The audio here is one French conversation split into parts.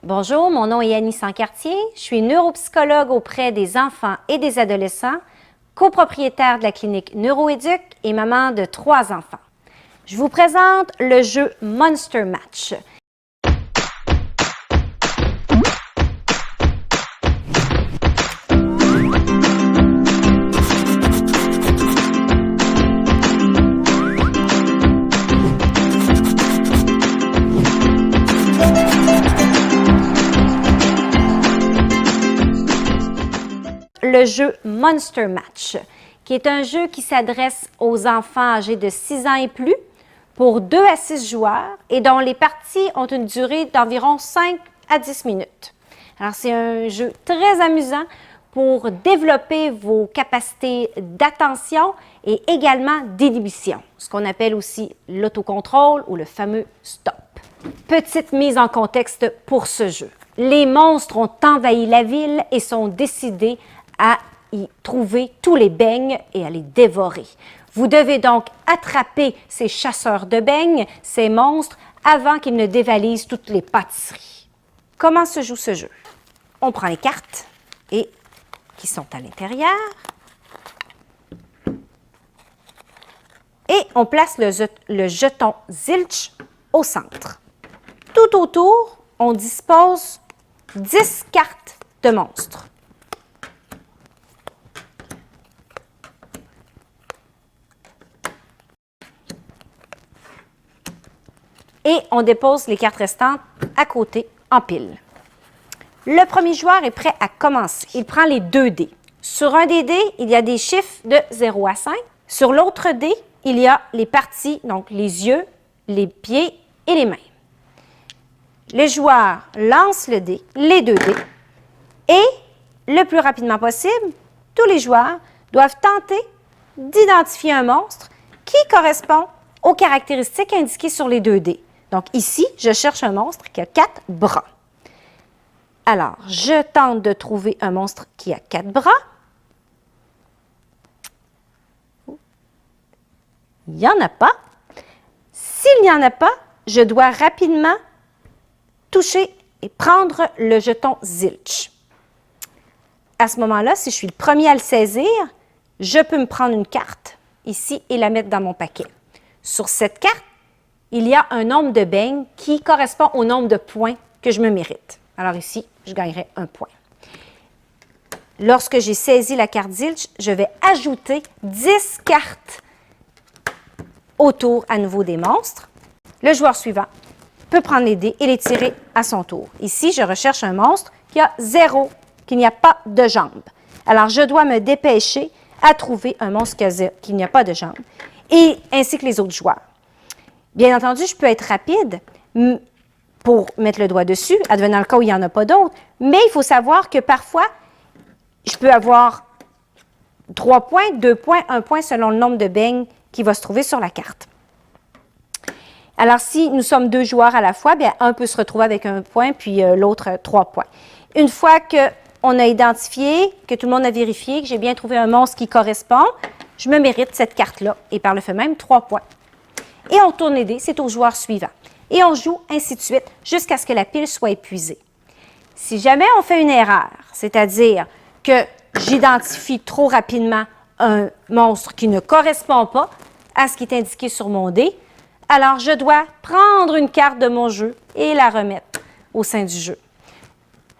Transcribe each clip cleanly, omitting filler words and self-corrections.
Bonjour, mon nom est Annie Sancartier. Je suis neuropsychologue auprès des enfants et des adolescents, copropriétaire de la clinique Neuroéduc et maman de 3 enfants. Je vous présente le jeu Monster Match. Le jeu Monster Match, qui est un jeu qui s'adresse aux enfants âgés de 6 ans et plus pour 2 à 6 joueurs et dont les parties ont une durée d'environ 5 à 10 minutes. Alors, c'est un jeu très amusant pour développer vos capacités d'attention et également d'inhibition, ce qu'on appelle aussi l'autocontrôle ou le fameux stop. Petite mise en contexte pour ce jeu. Les monstres ont envahi la ville et sont décidés à y trouver tous les beignes et à les dévorer. Vous devez donc attraper ces chasseurs de beignes, ces monstres, avant qu'ils ne dévalisent toutes les pâtisseries. Comment se joue ce jeu? On prend les cartes qui sont à l'intérieur et on place le jeton Zilch au centre. Tout autour, on dispose 10 cartes de monstres. Et on dépose les cartes restantes à côté en pile. Le premier joueur est prêt à commencer. Il prend les 2 dés. Sur un des dés, il y a des chiffres de 0 à 5. Sur l'autre dé, il y a les parties, donc les yeux, les pieds et les mains. Le joueur lance le dé, les 2 dés, et le plus rapidement possible, tous les joueurs doivent tenter d'identifier un monstre qui correspond aux caractéristiques indiquées sur les 2 dés. Donc ici, je cherche un monstre qui a 4 bras. Alors, je tente de trouver un monstre qui a 4 bras. Il n'y en a pas. S'il n'y en a pas, je dois rapidement toucher et prendre le jeton Zilch. À ce moment-là, si je suis le premier à le saisir, je peux me prendre une carte ici et la mettre dans mon paquet. Sur cette carte, il y a un nombre de beignes qui correspond au nombre de points que je me mérite. Alors ici, je gagnerai 1 point. Lorsque j'ai saisi la carte Zilch, je vais ajouter 10 cartes autour à nouveau des monstres. Le joueur suivant peut prendre les dés et les tirer à son tour. Ici, je recherche un monstre qui a 0, qui n'y a pas de jambes. Alors, je dois me dépêcher à trouver un monstre qui n'y a pas de jambes, et ainsi que les autres joueurs. Bien entendu, je peux être rapide pour mettre le doigt dessus, advenant le cas où il n'y en a pas d'autres, mais il faut savoir que parfois, je peux avoir 3 points, 2 points, 1 point selon le nombre de beignes qui va se trouver sur la carte. Alors, si nous sommes 2 joueurs à la fois, bien, un peut se retrouver avec 1 point, puis l'autre 3 points. Une fois qu'on a identifié, que tout le monde a vérifié, que j'ai bien trouvé un monstre qui correspond, je me mérite cette carte-là, et par le fait même, 3 points. Et on tourne les dés, c'est au joueur suivant. Et on joue ainsi de suite jusqu'à ce que la pile soit épuisée. Si jamais on fait une erreur, c'est-à-dire que j'identifie trop rapidement un monstre qui ne correspond pas à ce qui est indiqué sur mon dé, alors je dois prendre une carte de mon jeu et la remettre au sein du jeu.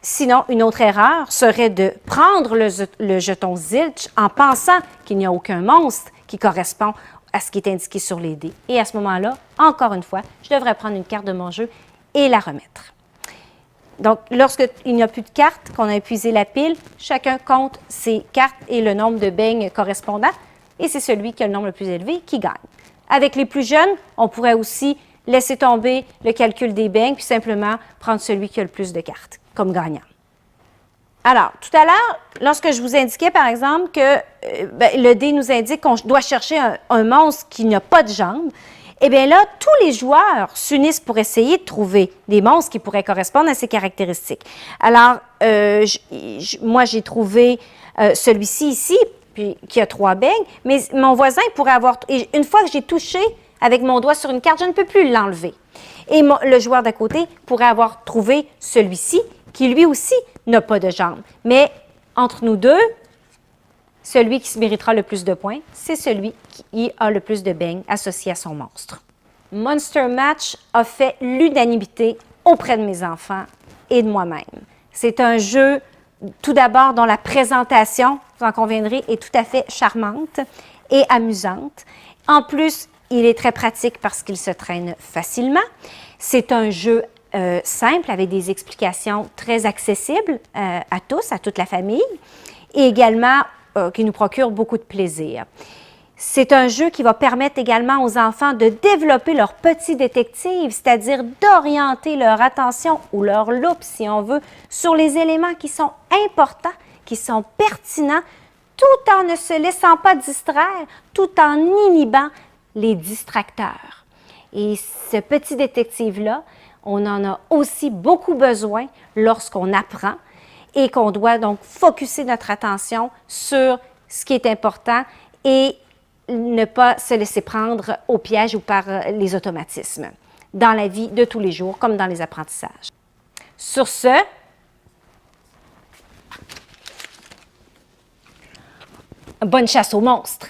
Sinon, une autre erreur serait de prendre le jeton Zilch en pensant qu'il n'y a aucun monstre qui correspond à ce qui est indiqué sur les dés. Et à ce moment-là, encore une fois, je devrais prendre une carte de mon jeu et la remettre. Donc, lorsqu'il n'y a plus de cartes, qu'on a épuisé la pile, chacun compte ses cartes et le nombre de beignes correspondants, et c'est celui qui a le nombre le plus élevé qui gagne. Avec les plus jeunes, on pourrait aussi laisser tomber le calcul des beignes, puis simplement prendre celui qui a le plus de cartes comme gagnant. Alors, tout à l'heure, lorsque je vous indiquais, par exemple, que le dé nous indique qu'on doit chercher un monstre qui n'a pas de jambes, eh bien là, tous les joueurs s'unissent pour essayer de trouver des monstres qui pourraient correspondre à ces caractéristiques. Alors, moi, j'ai trouvé celui-ci ici, puis qui a 3 beignes, mais mon voisin pourrait avoir... Et une fois que j'ai touché avec mon doigt sur une carte, je ne peux plus l'enlever. Et le joueur d'à côté pourrait avoir trouvé celui-ci qui lui aussi n'a pas de jambes. Mais entre nous deux, celui qui se méritera le plus de points, c'est celui qui a le plus de beignes associés à son monstre. Monster Match a fait l'unanimité auprès de mes enfants et de moi-même. C'est un jeu, tout d'abord, dont la présentation, vous en conviendrez, est tout à fait charmante et amusante. En plus, il est très pratique parce qu'il se traîne facilement. C'est un jeu simple avec des explications très accessibles à tous, à toute la famille, et également qui nous procure beaucoup de plaisir. C'est un jeu qui va permettre également aux enfants de développer leur petit détective, c'est-à-dire d'orienter leur attention ou leur loupe, si on veut, sur les éléments qui sont importants, qui sont pertinents, tout en ne se laissant pas distraire, tout en inhibant les distracteurs. Et ce petit détective-là, on en a aussi beaucoup besoin lorsqu'on apprend et qu'on doit donc focusser notre attention sur ce qui est important et ne pas se laisser prendre au piège ou par les automatismes dans la vie de tous les jours comme dans les apprentissages. Sur ce, bonne chasse aux monstres!